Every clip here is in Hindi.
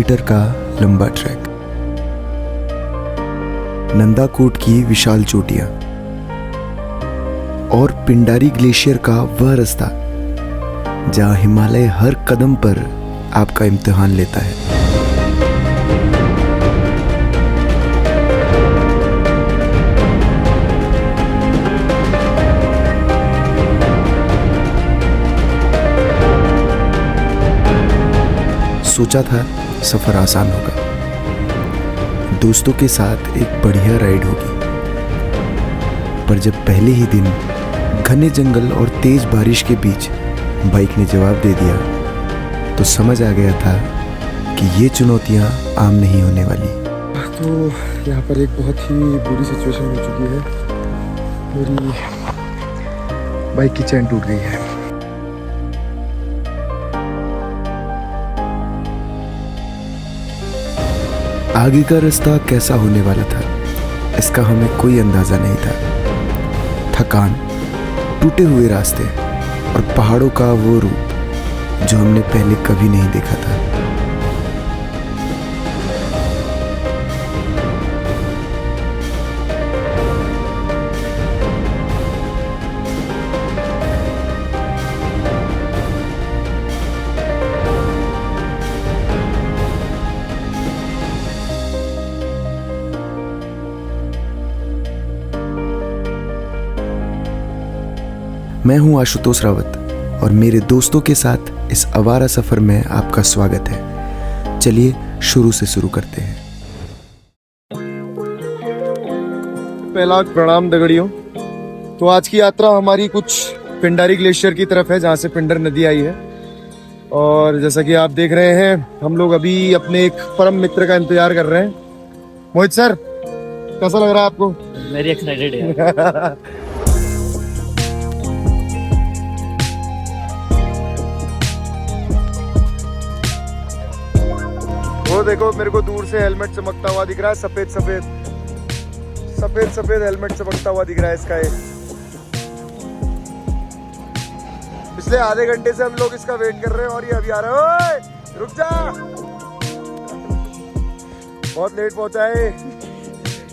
किलोमीटर का लंबा ट्रैक, नंदाकोट की विशाल चोटियां और पिंडारी ग्लेशियर का वह रास्ता जहां हिमालय हर कदम पर आपका इम्तिहान लेता है। सोचा था सफर आसान होगा, दोस्तों के साथ एक बढ़िया राइड होगी, पर जब पहले ही दिन घने जंगल और तेज बारिश के बीच बाइक ने जवाब दे दिया तो समझ आ गया था कि ये चुनौतियां आम नहीं होने वाली। तो यहाँ पर एक बहुत ही बुरी सिचुएशन हो चुकी है, मेरी बाइक की चेन टूट गई है। आगे का रास्ता कैसा होने वाला था इसका हमें कोई अंदाजा नहीं था। थकान, टूटे हुए रास्ते और पहाड़ों का वो रूप जो हमने पहले कभी नहीं देखा था। मैं हूं आशुतोष रावत और मेरे दोस्तों के साथ इस आवारा सफर में आपका स्वागत है। चलिए शुरू से शुरू करते हैं। पहला प्रणाम दगड़ियों। तो आज की यात्रा हमारी कुछ पिंडारी ग्लेशियर की तरफ है, जहाँ से पिंडर नदी आई है। और जैसा कि आप देख रहे हैं, हम लोग अभी अपने एक परम मित्र का इंतजार कर रहे हैं। मोहित सर, कैसा लग रहा है आपको? वेरी एक्साइटेड है। वो देखो, मेरे को दूर से हेलमेट चमकता हुआ दिख रहा है, सफेद सफेद सफेद सफेद हेलमेट चमकता हुआ दिख रहा है इसका। पिछले आधे घंटे से हम लोग इसका वेट कर रहे हैं और ये अभी आ रहा है। ओए रुक जा, बहुत लेट पहुंचा है।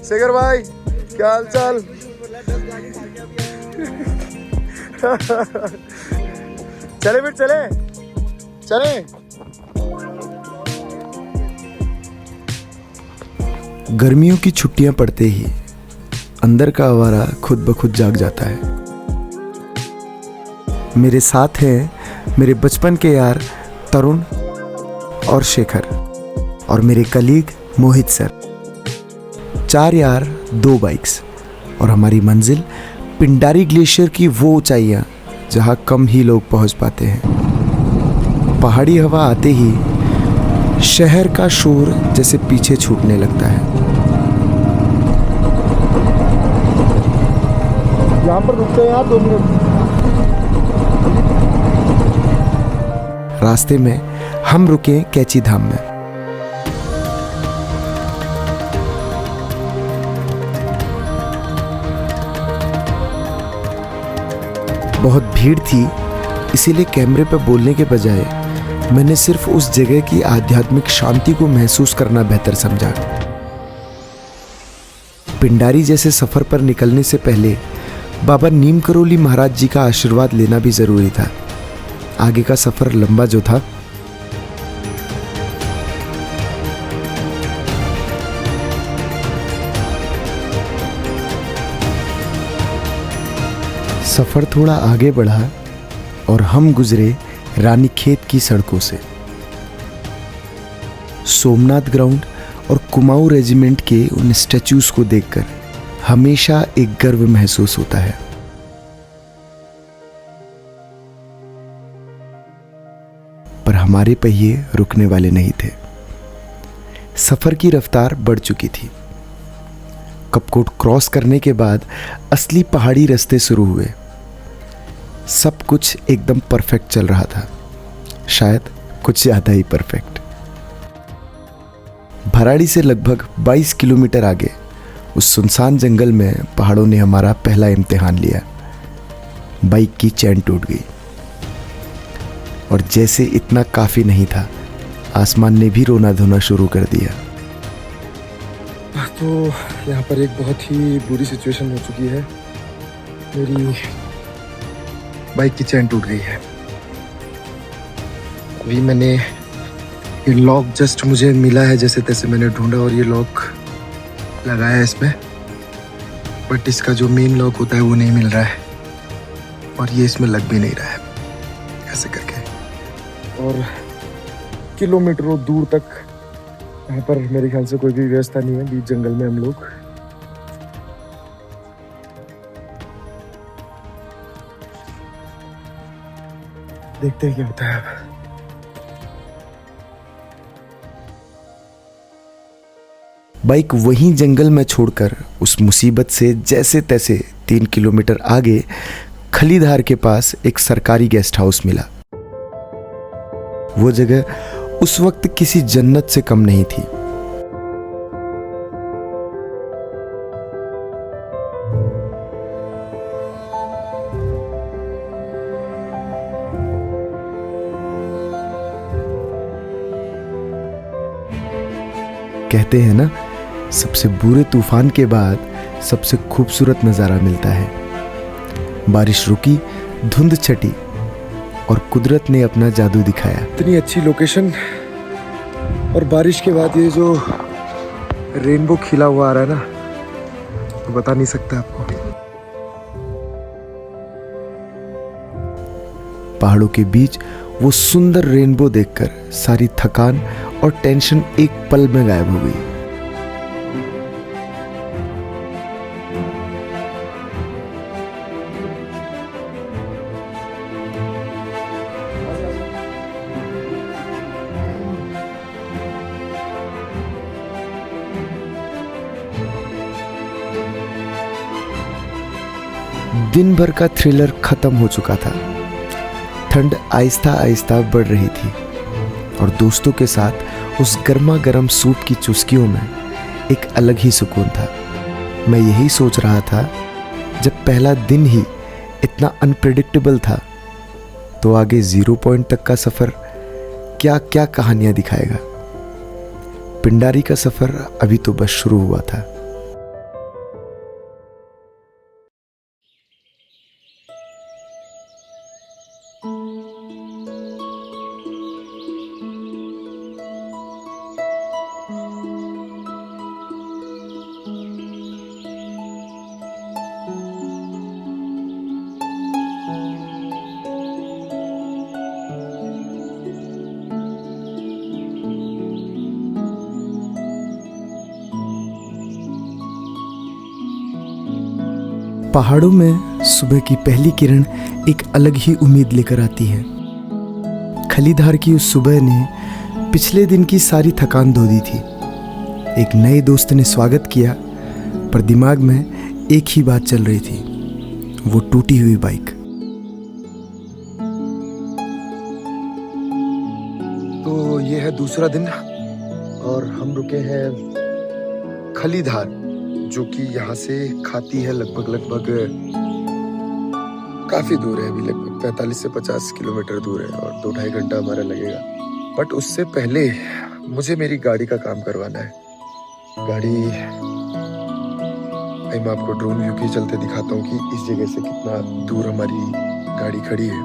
शेखर भाई, क्या हाल चाल? चले फिर, चले चले। गर्मियों की छुट्टियां पड़ते ही अंदर का आवारा खुद ब खुद जाग जाता है। मेरे साथ हैं मेरे बचपन के यार तरुण और शेखर और मेरे कलीग मोहित सर। 4 यार, 2 बाइक्स और हमारी मंजिल पिंडारी ग्लेशियर की वो ऊंचाइयां जहां कम ही लोग पहुंच पाते हैं। पहाड़ी हवा आते ही शहर का शोर जैसे पीछे छूटने लगता है। यहाँ पर रुकते हैं यार 2 मिनट। रास्ते में हम रुके कैची धाम में। बहुत भीड़ थी, इसीलिए कैमरे पर बोलने के बजाय मैंने सिर्फ उस जगह की आध्यात्मिक शांति को महसूस करना बेहतर समझा। पिंडारी जैसे सफर पर निकलने से पहले बाबा नीम करोली महाराज जी का आशीर्वाद लेना भी जरूरी था। आगे का सफर लंबा जो था, सफर थोड़ा आगे बढ़ा और हम गुजरे रानीखेत की सड़कों से। सोमनाथ ग्राउंड और कुमाऊं रेजिमेंट के उन स्टैच्यूज को देखकर हमेशा एक गर्व महसूस होता है। पर हमारे पहिए रुकने वाले नहीं थे। सफर की रफ्तार बढ़ चुकी थी। कपकोट क्रॉस करने के बाद असली पहाड़ी रास्ते शुरू हुए। सब कुछ एकदम परफेक्ट चल रहा था, शायद कुछ ज्यादा ही परफेक्ट। भराड़ी से लगभग 22 किलोमीटर आगे उस सुनसान जंगल में पहाड़ों ने हमारा पहला इम्तिहान लिया। बाइक की चैन टूट गई और जैसे इतना काफी नहीं था, आसमान ने भी रोना धोना शुरू कर दिया। तो यहाँ पर एक बहुत ही बुरी सिचुएशन हो चुकी है। मेरी बाइक की चेन टूट गई है। अभी मैंने ये लॉक जस्ट मुझे मिला है, जैसे तैसे मैंने ढूंढा और ये लॉक लगाया है इसमें, बट इसका जो मेन लॉक होता है वो नहीं मिल रहा है और ये इसमें लग भी नहीं रहा है ऐसे करके। और किलोमीटरों दूर तक यहाँ पर मेरे ख्याल से कोई भी व्यवस्था नहीं है। बीच जंगल में हम लोग देखते हैं क्या होता है अब। बाइक वहीं जंगल में छोड़कर उस मुसीबत से जैसे तैसे 3 किलोमीटर आगे खलीधार के पास एक सरकारी गेस्ट हाउस मिला। वो जगह उस वक्त किसी जन्नत से कम नहीं थी। कहते हैं ना, सबसे बुरे तूफान के बाद सबसे खूबसूरत नज़ारा मिलता है। बारिश रुकी, धुंध छटी और कुदरत ने अपना जादू दिखाया। इतनी अच्छी लोकेशन और बारिश के बाद ये जो रेनबो खिला हुआ आ रहा है ना, तो बता नहीं सकता आपको। पहाड़ों के बीच वो सुंदर रेनबो देखकर सारी थकान और टेंशन एक पल में गायब हो गई। दिन भर का थ्रिलर खत्म हो चुका था। ठंड आहिस्ता आहिस्ता बढ़ रही थी और दोस्तों के साथ उस गर्मा गर्म सूप की चुस्कियों में एक अलग ही सुकून था। मैं यही सोच रहा था, जब पहला दिन ही इतना अनप्रेडिक्टेबल था, तो आगे 0 पॉइंट तक का सफ़र क्या क्या कहानियां दिखाएगा। पिंडारी का सफ़र अभी तो बस शुरू हुआ था। पहाड़ों में सुबह की पहली किरण एक अलग ही उम्मीद लेकर आती है। खलीधार की उस सुबह ने पिछले दिन की सारी थकान धो दी थी। एक नए दोस्त ने स्वागत किया, पर दिमाग में एक ही बात चल रही थी, वो टूटी हुई बाइक। तो ये है दूसरा दिन और हम रुके हैं खलीधार, जो कि यहाँ से खाती है लगभग काफी दूर है, अभी लगभग 45 से 50 किलोमीटर दूर है और 2-2.5 घंटा हमारा लगेगा। बट उससे पहले मुझे मेरी गाड़ी का काम करवाना है। गाड़ी मैं आपको ड्रोन व्यू के चलते दिखाता हूँ कि इस जगह से कितना दूर हमारी गाड़ी खड़ी है।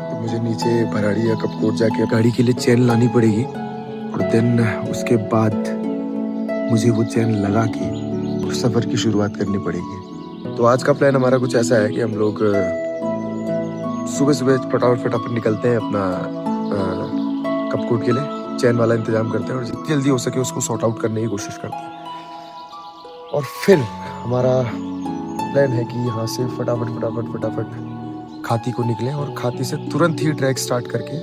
तो मुझे नीचे भराड़ी या कपकोट जाके गाड़ी के लिए चैन लानी पड़ेगी और देन उसके बाद मुझे वो चैन लगा के सफर की शुरुआत करनी पड़ेगी। तो आज का प्लान हमारा कुछ ऐसा है कि हम लोग सुबह सुबह फटाफट निकलते हैं अपना कपकोट के लिए, चैन वाला इंतजाम करते हैं और जितनी जल्दी हो सके उसको सॉर्ट आउट करने की कोशिश करते हैं। और फिर हमारा प्लान है कि यहाँ से फटाफट खाती को निकलें और खाती से तुरंत ही ट्रैक स्टार्ट करके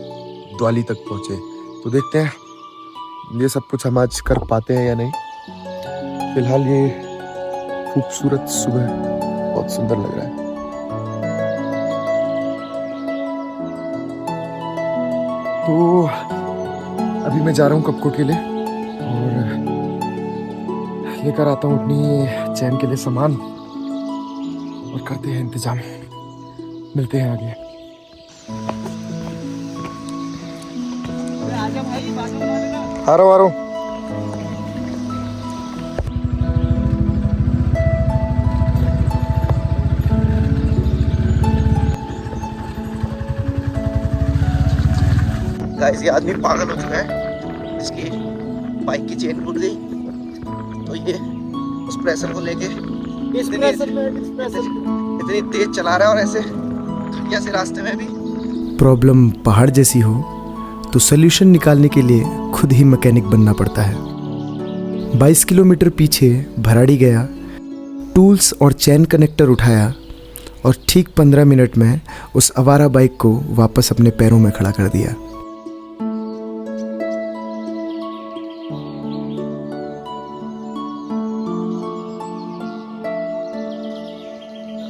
द्वाली तक पहुँचे। तो देखते हैं ये सब कुछ हम आज कर पाते हैं या नहीं। फिलहाल ये खूबसूरत सुबह बहुत सुंदर लग रहा है। तो अभी मैं जा रहा हूँ कपकोट के लिए और लेकर आता हूँ अपनी चैन के लिए सामान और करते हैं इंतजाम। मिलते हैं आगे। आजा भाई। आ रहा हूँ। गाइस ये आदमी पागल हो चुका है, इसकी बाइक की चेन टूट गई तो ये उस प्रेशर को लेके इतनी तेज चला रहा है और ऐसे खड़िया से रास्ते में भी। प्रॉब्लम पहाड़ जैसी हो तो सोल्यूशन निकालने के लिए खुद ही मैकेनिक बनना पड़ता है। 22 किलोमीटर पीछे भराड़ी गया, टूल्स और चैन कनेक्टर उठाया और ठीक 15 मिनट में उस आवारा बाइक को वापस अपने पैरों में खड़ा कर दिया।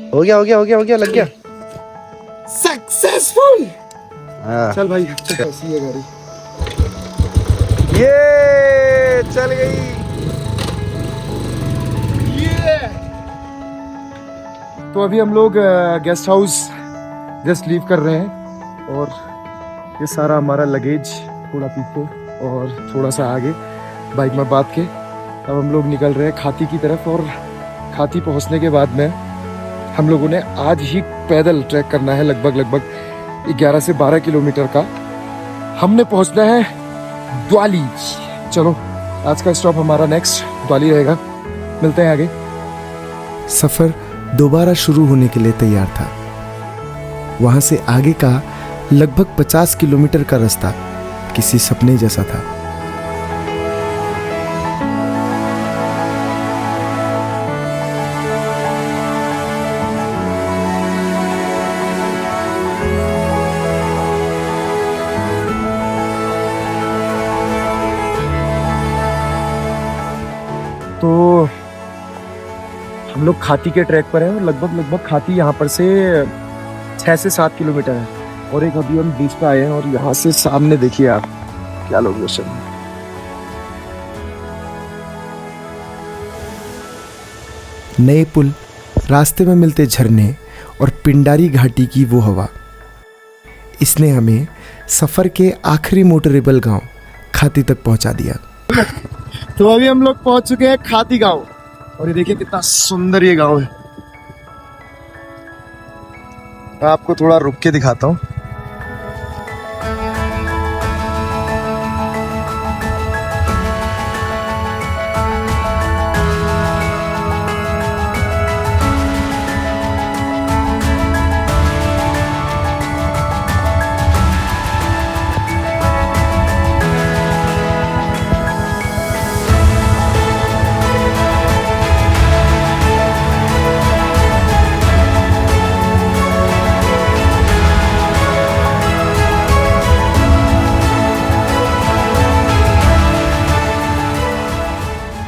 हो गया लग गया। सक्सेसफुल। हाँ। चल भाई, कैसी है गाड़ी? ये चल गई। तो अभी हम लोग गेस्ट हाउस जस्ट लीव कर रहे हैं और ये सारा हमारा लगेज थोड़ा पीछे और थोड़ा सा आगे बाइक में बांध के अब हम लोग निकल रहे हैं खाती की तरफ। और खाती पहुंचने के बाद में हम लोगों ने आज ही पैदल ट्रैक करना है लगभग 11 से 12 किलोमीटर का। हमने पहुंचना है द्वाली। चलो आज का स्टॉप हमारा नेक्स्ट द्वाली रहेगा, मिलते हैं आगे। सफ़र दोबारा शुरू होने के लिए तैयार था। वहां से आगे का लगभग 50 किलोमीटर का रास्ता किसी सपने जैसा था। तो हम लोग खाती के ट्रैक पर हैं और लगभग खाती यहाँ पर से 6 से 7 किलोमीटर है। और एक अभी हम बीच पे आए हैं और यहाँ से सामने देखिए आप क्या लोकेशन है। नए पुल, रास्ते में मिलते झरने और पिंडारी घाटी की वो हवा, इसने हमें सफ़र के आखिरी मोटरेबल गांव खाती तक पहुंचा दिया। तो अभी हम लोग पहुंच चुके हैं खाती गांव और ये देखिए कितना सुंदर ये गांव है। मैं आपको थोड़ा रुक के दिखाता हूँ।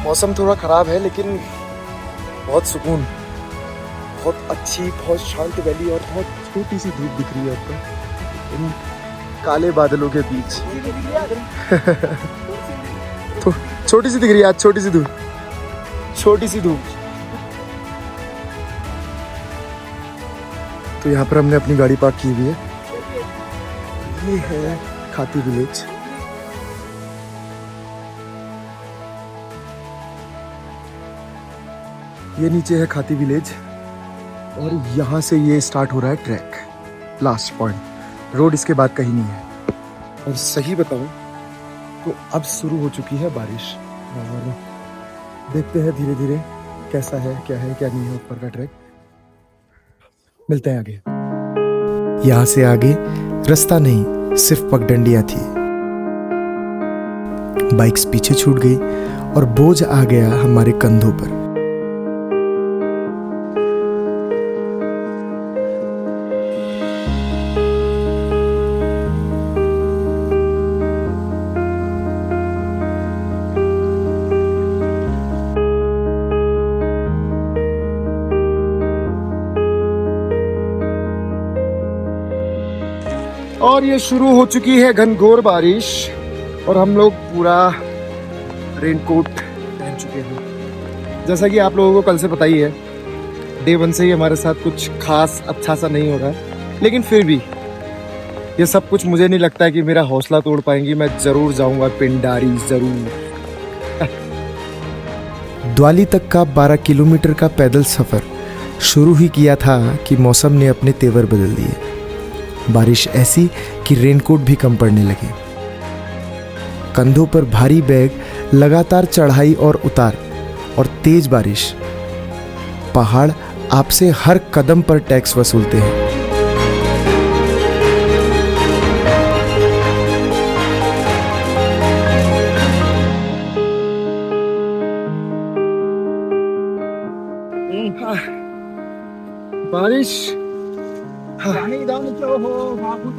मौसम थोड़ा खराब है लेकिन बहुत सुकून, बहुत अच्छी, बहुत शांत वैली और बहुत छोटी सी धूप दिख रही है आपको इन काले बादलों के बीच। तो छोटी सी दिख रही है आज, छोटी सी धूप। तो यहाँ पर हमने अपनी गाड़ी पार्क की हुई है। ये है खाती विलेज। ये नीचे है खाती विलेज और यहाँ से ये स्टार्ट हो रहा है ट्रैक, लास्ट पॉइंट। रोड इसके बाद कहीं नहीं है। और सही बताऊं तो अब शुरू हो चुकी है बारिश और देखते हैं धीरे धीरे कैसा है, क्या नहीं है ऊपर का ट्रैक। मिलते हैं आगे। यहाँ से आगे रास्ता नहीं, सिर्फ पगडंडियां थी। बाइक्स पीछे छूट गई और बोझ आ गया हमारे कंधों पर। और ये शुरू हो चुकी है घनघोर बारिश और हम लोग पूरा रेनकोट पहन चुके हैं। जैसा कि आप लोगों को कल से पता ही है, डे 1 से ही हमारे साथ कुछ खास अच्छा सा नहीं हो रहा है, लेकिन फिर भी ये सब कुछ मुझे नहीं लगता है कि मेरा हौसला तोड़ पाएंगी। मैं जरूर जाऊंगा पिंडारी, जरूर। द्वाली तक का 12 किलोमीटर का पैदल सफ़र शुरू ही किया था कि मौसम ने अपने तेवर बदल दिए। बारिश ऐसी कि रेनकोट भी कम पड़ने लगे। कंधों पर भारी बैग, लगातार चढ़ाई और उतार और तेज बारिश। पहाड़ आपसे हर कदम पर टैक्स वसूलते हैं। बारिश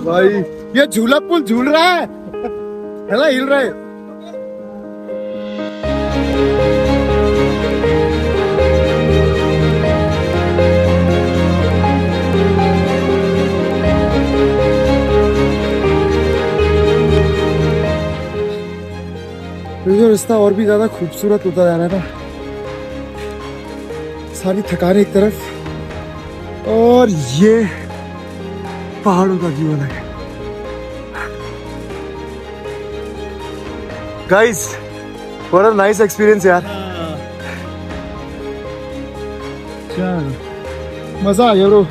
भाई, ये झूला पुल झूल रहा है ना, हिल रहा है। ये जो रास्ता और भी ज्यादा खूबसूरत होता जा रहा है ना। सारी थकान एक तरफ और ये पहाड़ों का जीवन है। Guys, what a nice experience यार। मजा आ गया ब्रो।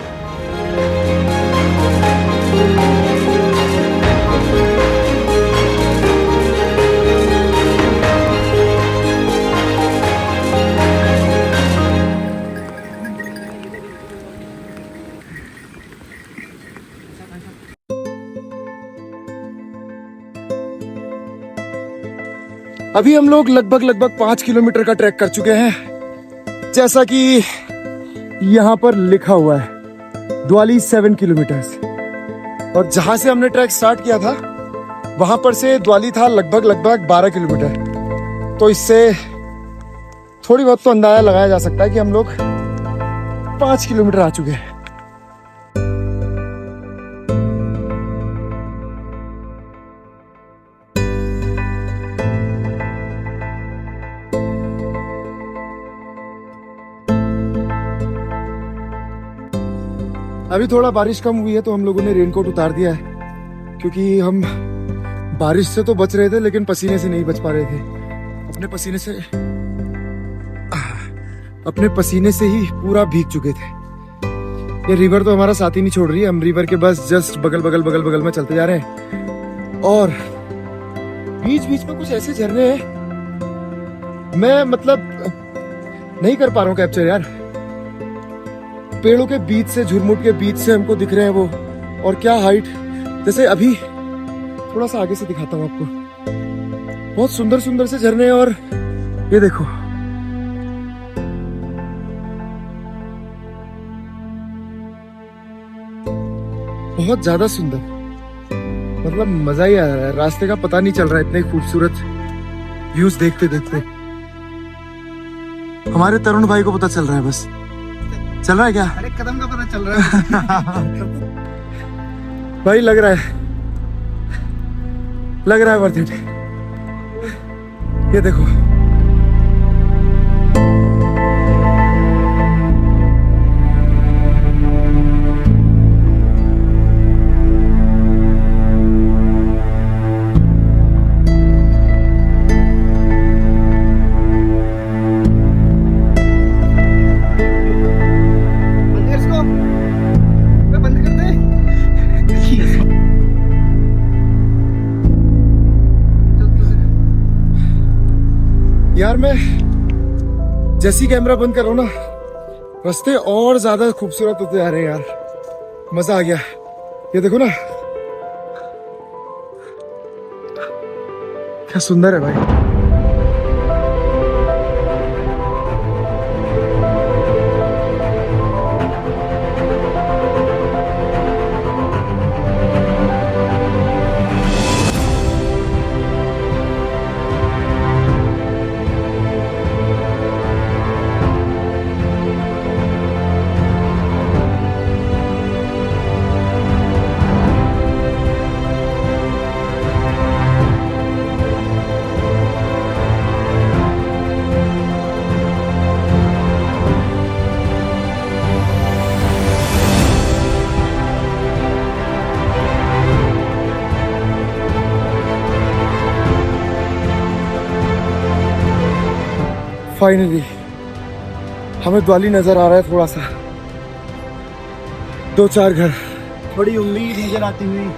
अभी हम लोग लगभग 5 किलोमीटर का ट्रैक कर चुके हैं। जैसा कि यहाँ पर लिखा हुआ है, द्वाली 7 किलोमीटर्स। और जहां से हमने ट्रैक स्टार्ट किया था वहां पर से द्वाली था लगभग 12 किलोमीटर। तो इससे थोड़ी बहुत तो अंदाजा लगाया जा सकता है कि हम लोग 5 किलोमीटर आ चुके हैं। अभी थोड़ा बारिश कम हुई है तो हम लोगों ने रेनकोट उतार दिया है, क्योंकि हम बारिश से तो बच रहे थे लेकिन पसीने से नहीं बच पा रहे थे। अपने पसीने से ही पूरा भीग चुके थे। ये रिवर तो हमारा साथ ही नहीं छोड़ रही है। हम रिवर के बस जस्ट बगल में चलते जा रहे हैं। और बीच बीच में कुछ ऐसे झरने हैं, मैं मतलब नहीं कर पा रहा हूँ कैप्चर यार। पेड़ों के बीच से, झुरमुट के बीच से हमको दिख रहे हैं वो। और क्या हाइट, जैसे अभी थोड़ा सा आगे से दिखाता हूँ आपको। बहुत सुंदर सुंदर से झरने हैं। और ये देखो, बहुत ज्यादा सुंदर, मतलब मजा ही आ रहा है। रास्ते का पता नहीं चल रहा है, इतने खूबसूरत व्यूज देखते देखते। हमारे तरुण भाई को पता चल रहा है, बस चल रहा है क्या? अरे कदम का पता चल रहा है। भाई लग रहा है वर्थ इट। ये देखो, यार मैं जैसी कैमरा बंद कर रहा हूं ना, रास्ते और ज्यादा खूबसूरत होते जा रहे हैं यार। मजा आ गया। ये देखो ना, क्या सुंदर है भाई। फाइनली हमें द्वाली नजर आ रहा है, थोड़ा सा 2-4 घर, थोड़ी उम्मीद नजर आती हुई।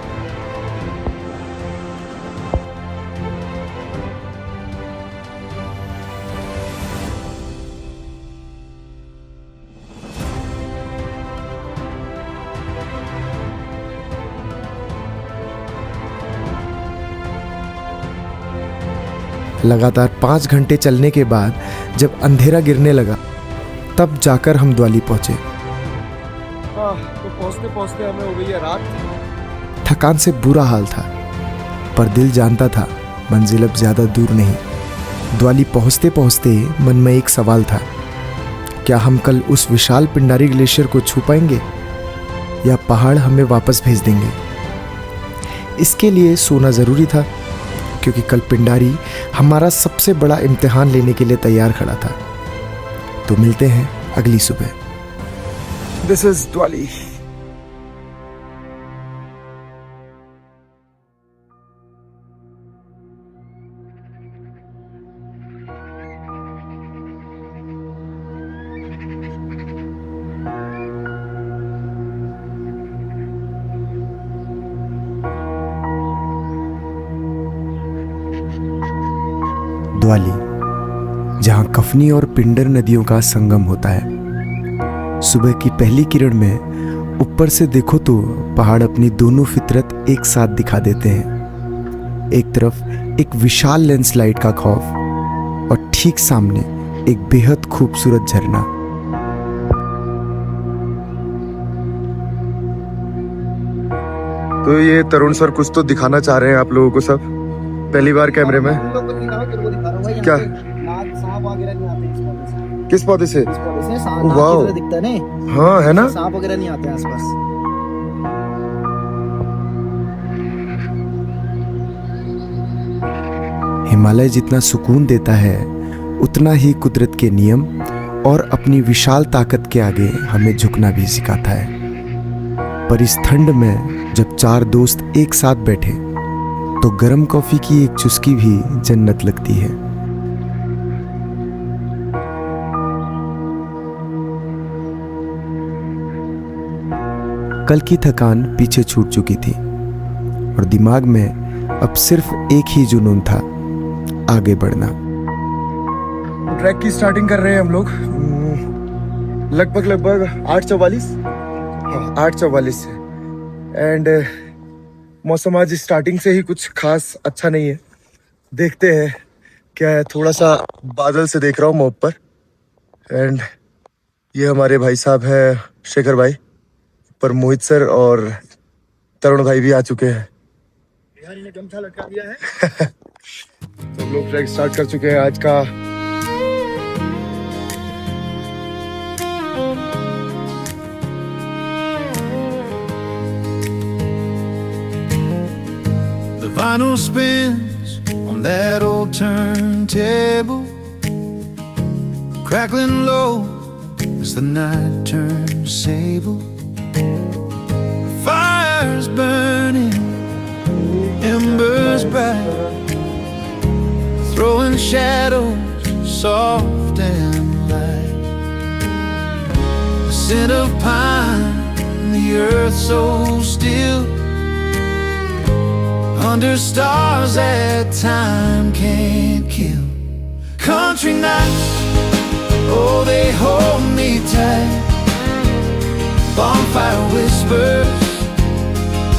लगातार 5 घंटे चलने के बाद जब अंधेरा गिरने लगा तब जाकर हम द्वाली पहुंचे। तो पहुंचते पहुंचते हमें हो गई है रात। थकान से बुरा हाल था, पर दिल जानता था मंजिल अब ज्यादा दूर नहीं। द्वाली पहुंचते पहुंचते मन में एक सवाल था, क्या हम कल उस विशाल पिंडारी ग्लेशियर को छू पाएंगे या पहाड़ हमें वापस भेज देंगे। इसके लिए सोना जरूरी था, क्योंकि कल पिंडारी हमारा सबसे बड़ा इम्तिहान लेने के लिए तैयार खड़ा था। तो मिलते हैं अगली सुबह। This is Dwali. द्वाली, जहां कफनी और पिंडर नदियों का संगम होता है। सुबह की पहली किरण में ऊपर से देखो तो पहाड़ अपनी दोनों फितरत एक साथ दिखा देते हैं। एक तरफ एक विशाल लैंडस्लाइड का खौफ और ठीक सामने एक बेहद खूबसूरत झरना। तो ये तरुण सर कुछ तो दिखाना चाह रहे हैं आप लोगों को, सब पहली बार कैमरे में। क्या? सांप वगैरह नहीं आते इस पौधे से। किस पौधे से? इस पौधे से सांप वाओ। की तरह दिखता है नहीं? हाँ, है ना? सांप वगैरह नहीं आते आसपास। हिमालय जितना सुकून देता है, उतना ही कुदरत के नियम और अपनी विशाल ताकत के आगे हमें झुकना भी सिखाता है। पर इस ठंड में जब 4 दोस्त एक साथ बैठे तो गर्म कॉफी की एक चुस्की भी जन्नत लगती है। कल की थकान पीछे छूट चुकी थी और दिमाग में अब सिर्फ एक ही जुनून था, आगे बढ़ना। ट्रैक की स्टार्टिंग कर रहे हैं हम लोग लगभग 8:44। हाँ, 8:44 से। एंड मौसम आज स्टार्टिंग से ही कुछ खास अच्छा नहीं है। देखते हैं क्या है, थोड़ा सा बादल से देख रहा हूँ मैं ऊपर। एंड ये हमारे भाई साहब हैं, शेखर भाई, पर मोहित सर और तरुण भाई भी आ चुके हैं। बिहारी ने गमछा लटका दिया है। तो हम लोग ट्रैक स्टार्ट कर चुके हैं आज का। The vinyl spins on that old turntable, crackling low as the night turns sable. Fires burning, embers bright, throwing shadows soft and light. The scent of pine, the earth so still, under stars that time can't kill. Country nights, oh they hold me tight. Bonfire whispers,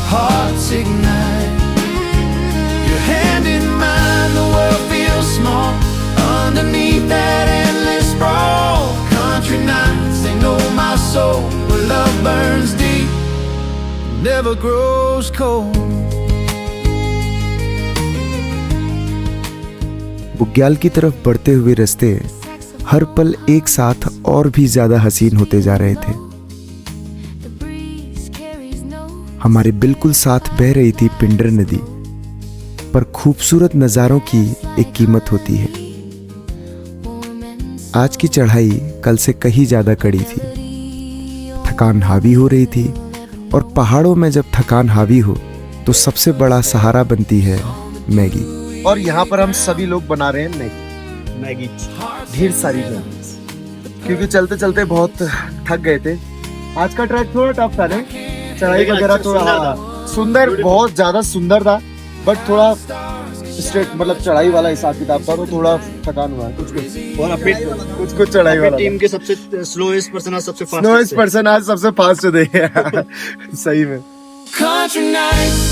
hearts ignite. Your hand in mine, the world feels small underneath that endless sprawl. Country nights, they know my soul, where love burns deep, never grows cold. बुग्याल की तरफ बढ़ते हुए रास्ते हर पल एक साथ और भी ज्यादा हसीन होते जा रहे थे। हमारे बिल्कुल साथ बह रही थी पिंडर नदी, पर खूबसूरत नज़ारों की एक कीमत होती है। आज की चढ़ाई कल से कहीं ज़्यादा कड़ी थी। थकान हावी हो रही थी, और पहाड़ों में जब थकान हावी हो तो सबसे बड़ा सहारा बनती है मैगी। और यहाँ पर हम सभी लोग बना रहे हैं मैगी। मैगी ढेर सारी मैगी, क्योंकि चलते चलते बहुत थक गए थे। आज का ट्रैक थोड़ा टफ था, नहीं चढ़ाई लेकिन वगैरह अच्छा, थोड़ा सुंदर हाँ, सुंदर, बहुत ज्यादा सुंदर था, बट थोड़ा स्ट्रेट मतलब चढ़ाई वाला हिसाब किताब था, तो थोड़ा थकान हुआ है कुछ और अपनी कुछ चढ़ाई वाला टीम के सबसे स्लोएस्ट पर्सन, सबसे स्लोएस्ट फास्टेस्ट पर्सन आज सबसे फास्ट थे सही में। Country nights,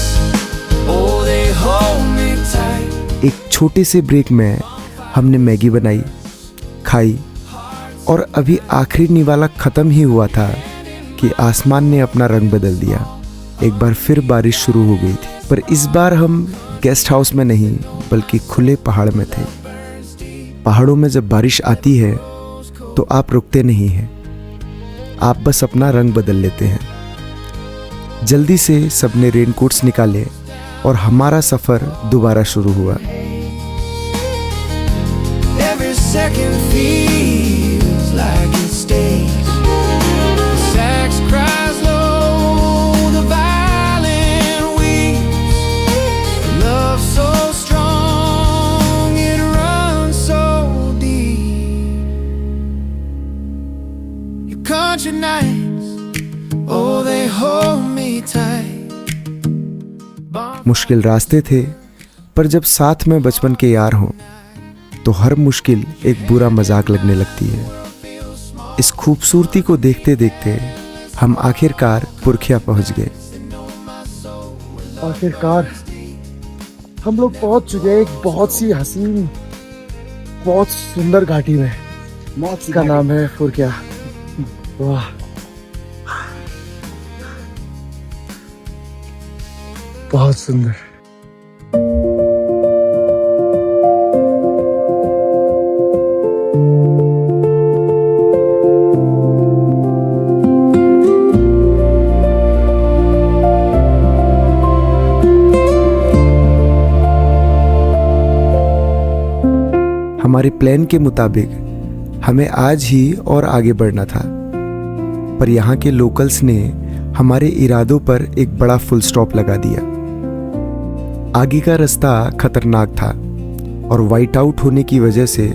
oh, they hold me tight. एक छोटे से ब्रेक में हमने मैगी बनाई, खाई, और अभी आखिरी निवाला ख़त्म ही हुआ था कि आसमान ने अपना रंग बदल दिया। एक बार फिर बारिश शुरू हो गई थी, पर इस बार हम गेस्ट हाउस में नहीं बल्कि खुले पहाड़ में थे। पहाड़ों में जब बारिश आती है तो आप रुकते नहीं हैं, आप बस अपना रंग बदल लेते हैं। जल्दी से सबने रेनकोट्स निकाले और हमारा सफ़र दोबारा शुरू हुआ। Every second feels like it stays. The sax cries low, the violin weeps. Love so strong, it runs so deep. Your country nights, oh, they hold me tight. मुश्किल रास्ते थे, पर जब साथ में बचपन के यार हों तो हर मुश्किल एक बुरा मजाक लगने लगती है। इस खूबसूरती को देखते देखते हम आखिरकार पुरखिया पहुंच गए। आखिरकार हम लोग पहुंच चुके हैं एक बहुत सी हसीन, बहुत सुंदर घाटी में। इसका नाम है फुरकिया। वाह, बहुत सुंदर। हमारे प्लान के मुताबिक हमें आज ही और आगे बढ़ना था, पर यहाँ के लोकल्स ने हमारे इरादों पर एक बड़ा फुल स्टॉप लगा दिया। आगे का रास्ता खतरनाक था और वाइट आउट होने की वजह से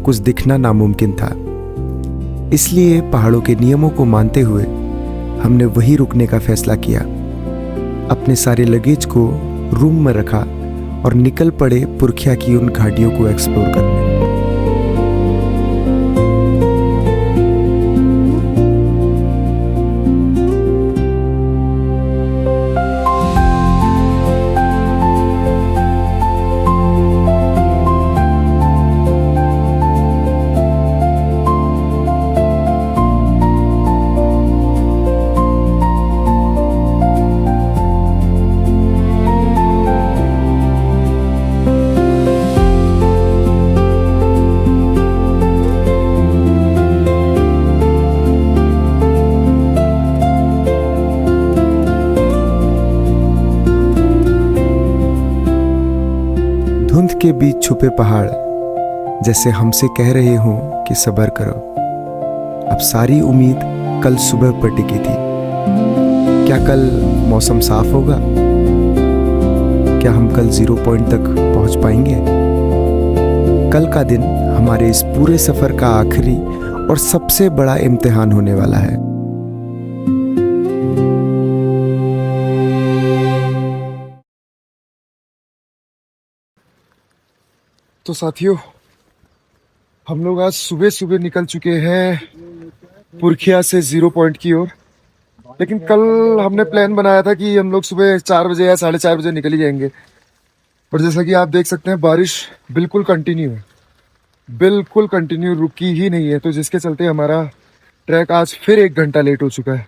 कुछ दिखना नामुमकिन था। इसलिए पहाड़ों के नियमों को मानते हुए हमने वहीं रुकने का फैसला किया। अपने सारे लगेज को रूम में रखा और निकल पड़े पुरखिया की उन घाटियों को एक्सप्लोर करने। धुंध के बीच छुपे पहाड़ जैसे हमसे कह रहे हों कि सब्र करो। अब सारी उम्मीद कल सुबह पर टिकी थी। क्या कल मौसम साफ होगा? क्या हम कल 0 पॉइंट तक पहुंच पाएंगे? कल का दिन हमारे इस पूरे सफर का आखिरी और सबसे बड़ा इम्तिहान होने वाला है। तो साथियों, हम लोग आज सुबह सुबह निकल चुके हैं पुरखिया से 0 पॉइंट की ओर। लेकिन कल हमने प्लान बनाया था कि हम लोग सुबह 4 बजे या 4:30 बजे निकल ही जाएंगे, और जैसा कि आप देख सकते हैं बारिश बिल्कुल कंटिन्यू है, बिल्कुल कंटिन्यू, रुकी ही नहीं है। तो जिसके चलते हमारा ट्रैक आज फिर 1 घंटा लेट हो चुका है,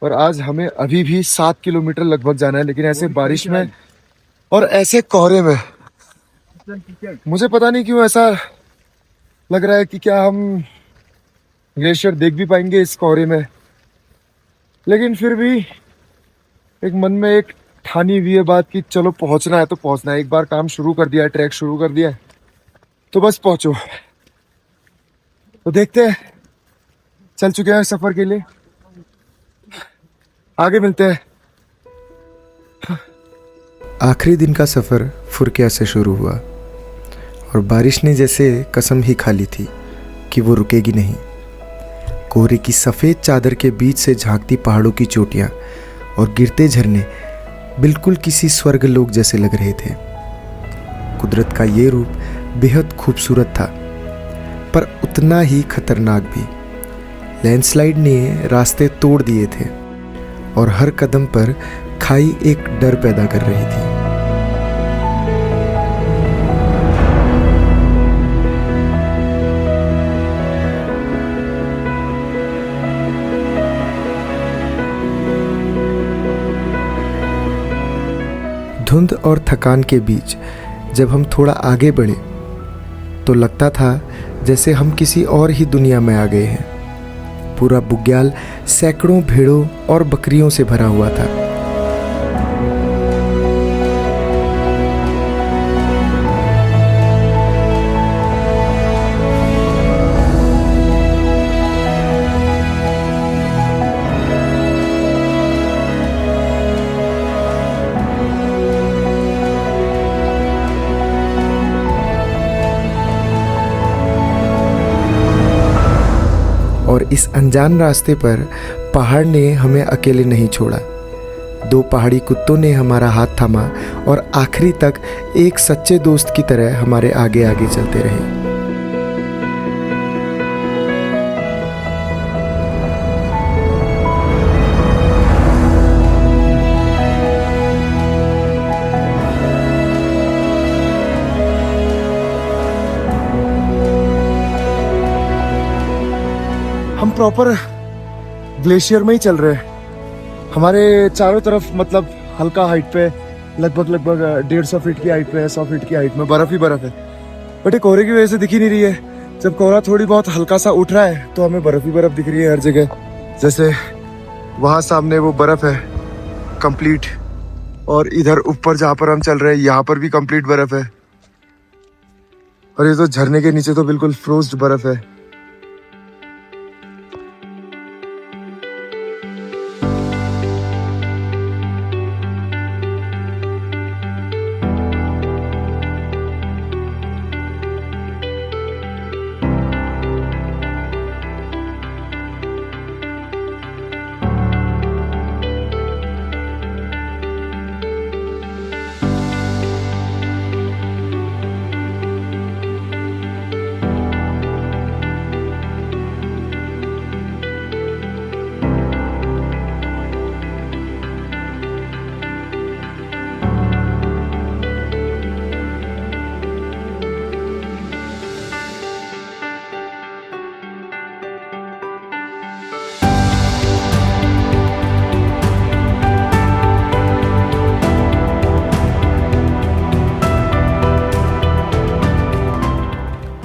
और आज हमें अभी भी 7 किलोमीटर लगभग जाना है। लेकिन ऐसे बारिश में और ऐसे कोहरे में मुझे पता नहीं क्यों ऐसा लग रहा है कि क्या हम ग्लेशियर देख भी पाएंगे इस कोहरे में। लेकिन फिर भी एक मन में एक ठानी हुई है बात कि चलो पहुंचना है तो पहुंचना है। एक बार काम शुरू कर दिया है, ट्रैक शुरू कर दिया है, तो बस पहुंचो। तो देखते हैं, चल चुके हैं सफर के लिए, आगे मिलते हैं। आखिरी दिन का सफ़र फुरकिया से शुरू हुआ और बारिश ने जैसे कसम ही खा ली थी कि वो रुकेगी नहीं। कोहरे की सफ़ेद चादर के बीच से झांकती पहाड़ों की चोटियाँ और गिरते झरने बिल्कुल किसी स्वर्गलोक जैसे लग रहे थे। कुदरत का ये रूप बेहद खूबसूरत था, पर उतना ही खतरनाक भी। लैंडस्लाइड ने रास्ते तोड़ दिए थे और हर कदम पर खाई एक डर पैदा कर रही थी। धुंध और थकान के बीच जब हम थोड़ा आगे बढ़े तो लगता था जैसे हम किसी और ही दुनिया में आ गए हैं। पूरा बुग्याल सैकड़ों भेड़ों और बकरियों से भरा हुआ था। और इस अनजान रास्ते पर पहाड़ ने हमें अकेले नहीं छोड़ा। 2 पहाड़ी कुत्तों ने हमारा हाथ थामा और आखिरी तक एक सच्चे दोस्त की तरह हमारे आगे आगे चलते रहे। हम प्रॉपर ग्लेशियर में ही चल रहे हैं। हमारे चारों तरफ मतलब हल्का हाइट पे लगभग 150 फीट की हाइट पे 100 फीट की हाइट में बर्फ ही बर्फ है। बट ये कोहरे की वजह से दिख ही नहीं रही है। जब कोहरा थोड़ी बहुत हल्का सा उठ रहा है तो हमें बर्फ ही बर्फ दिख रही है हर जगह। जैसे वहाँ सामने वो बर्फ है कंप्लीट, और इधर ऊपर जहाँ पर हम चल रहे हैं यहाँ पर भी कंप्लीट बर्फ है, और ये तो झरने के नीचे तो बिल्कुल फ्रोज्ड बर्फ है।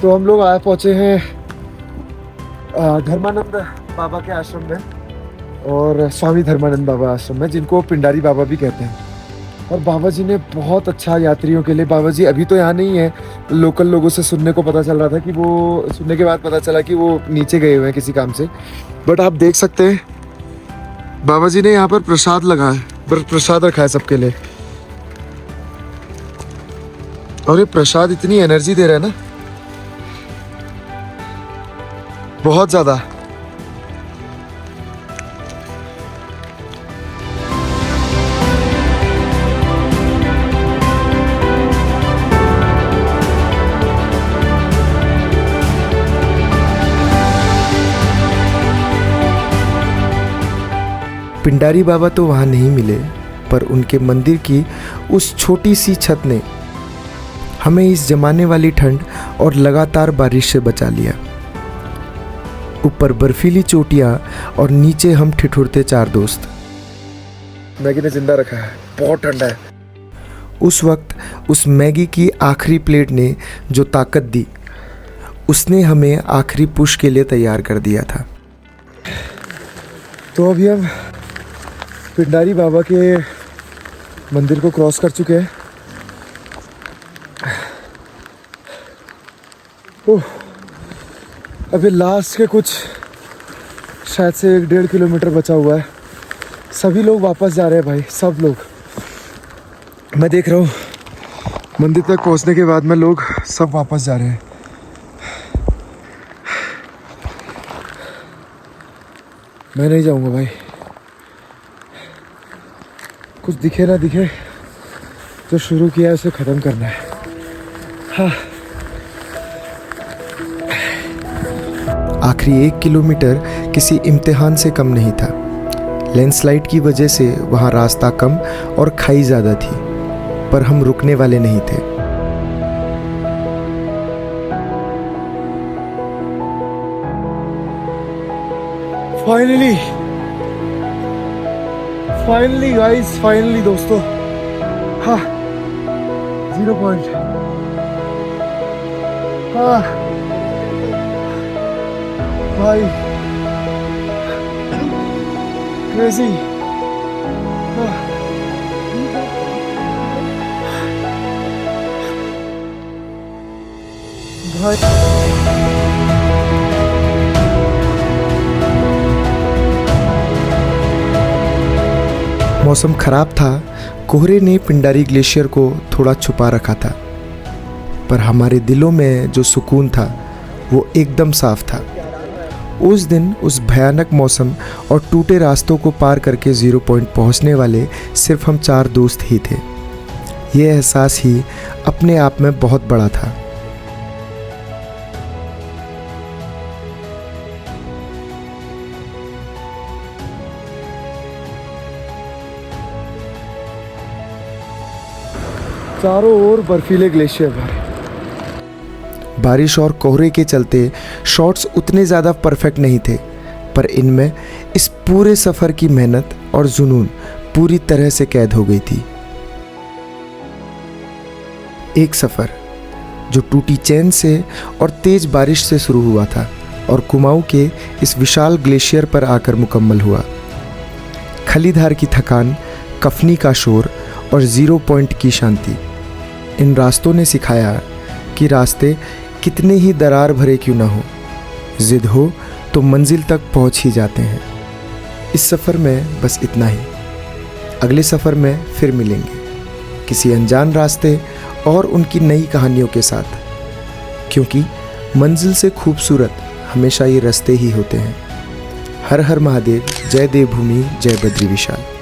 तो हम लोग आए पहुँचे हैं धर्मानंद बाबा के आश्रम में, और स्वामी धर्मानंद बाबा आश्रम में, जिनको पिंडारी बाबा भी कहते हैं। और बाबा जी ने बहुत अच्छा यात्रियों के लिए, बाबा जी अभी तो यहाँ नहीं है, लोकल लोगों से सुनने को पता चल रहा था कि वो, सुनने के बाद पता चला कि वो नीचे गए हुए हैं किसी काम से। बट आप देख सकते हैं बाबा जी ने यहाँ पर प्रसाद लगा है, प्रसाद रखा है सबके लिए, और ये प्रसाद इतनी एनर्जी दे रहा है ना, बहुत ज्यादा। पिंडारी बाबा तो वहाँ नहीं मिले, पर उनके मंदिर की उस छोटी सी छत ने हमें इस जमाने वाली ठंड और लगातार बारिश से बचा लिया। ऊपर बर्फीली चोटियाँ और नीचे हम ठिठुरते 4 दोस्त। मैगी ने जिंदा रखा है, बहुत ठंडा है। उस वक्त उस मैगी की आखिरी प्लेट ने जो ताकत दी, उसने हमें आखिरी पुश के लिए तैयार कर दिया था। तो अभी हम पिंडारी बाबा के मंदिर को क्रॉस कर चुके हैं। अभी लास्ट के कुछ शायद से 1-1.5 किलोमीटर बचा हुआ है। सभी लोग वापस जा रहे हैं भाई, सब लोग। मैं देख रहा हूँ मंदिर तक पहुंचने के बाद में लोग सब वापस जा रहे हैं। मैं नहीं जाऊंगा भाई, कुछ दिखे ना दिखे, जो शुरू किया है उसे ख़त्म करना है। हाँ। आखिरी 1 किलोमीटर किसी इम्तिहान से कम नहीं था। लैंडस्लाइड की वजह से वहाँ रास्ता कम और खाई ज़्यादा थी, पर हम रुकने वाले नहीं थे। फाइनली गाइस, फाइनली दोस्तों, हाँ 0 पॉइंट। हाँ भाई क्रेजी। मौसम खराब था, कोहरे ने पिंडारी ग्लेशियर को थोड़ा छुपा रखा था, पर हमारे दिलों में जो सुकून था वो एकदम साफ था। उस दिन उस भयानक मौसम और टूटे रास्तों को पार करके 0 पॉइंट पहुंचने वाले सिर्फ हम 4 दोस्त ही थे। ये एहसास ही अपने आप में बहुत बड़ा था। चारों ओर बर्फीले ग्लेशियर भाई। बारिश और कोहरे के चलते शॉट्स उतने ज़्यादा परफेक्ट नहीं थे, पर इनमें इस पूरे सफ़र की मेहनत और जुनून पूरी तरह से कैद हो गई थी। एक सफ़र जो टूटी चेन से और तेज़ बारिश से शुरू हुआ था और कुमाऊं के इस विशाल ग्लेशियर पर आकर मुकम्मल हुआ। खलीधार की थकान, कफनी का शोर और 0 पॉइंट की शांति, इन रास्तों ने सिखाया कि रास्ते कितने ही दरार भरे क्यों ना हो, जिद हो तो मंजिल तक पहुंच ही जाते हैं। इस सफ़र में बस इतना ही। अगले सफ़र में फिर मिलेंगे किसी अनजान रास्ते और उनकी नई कहानियों के साथ, क्योंकि मंजिल से खूबसूरत हमेशा ये रास्ते ही होते हैं। हर हर महादेव, जय देवभूमि, जय बद्री विशाल।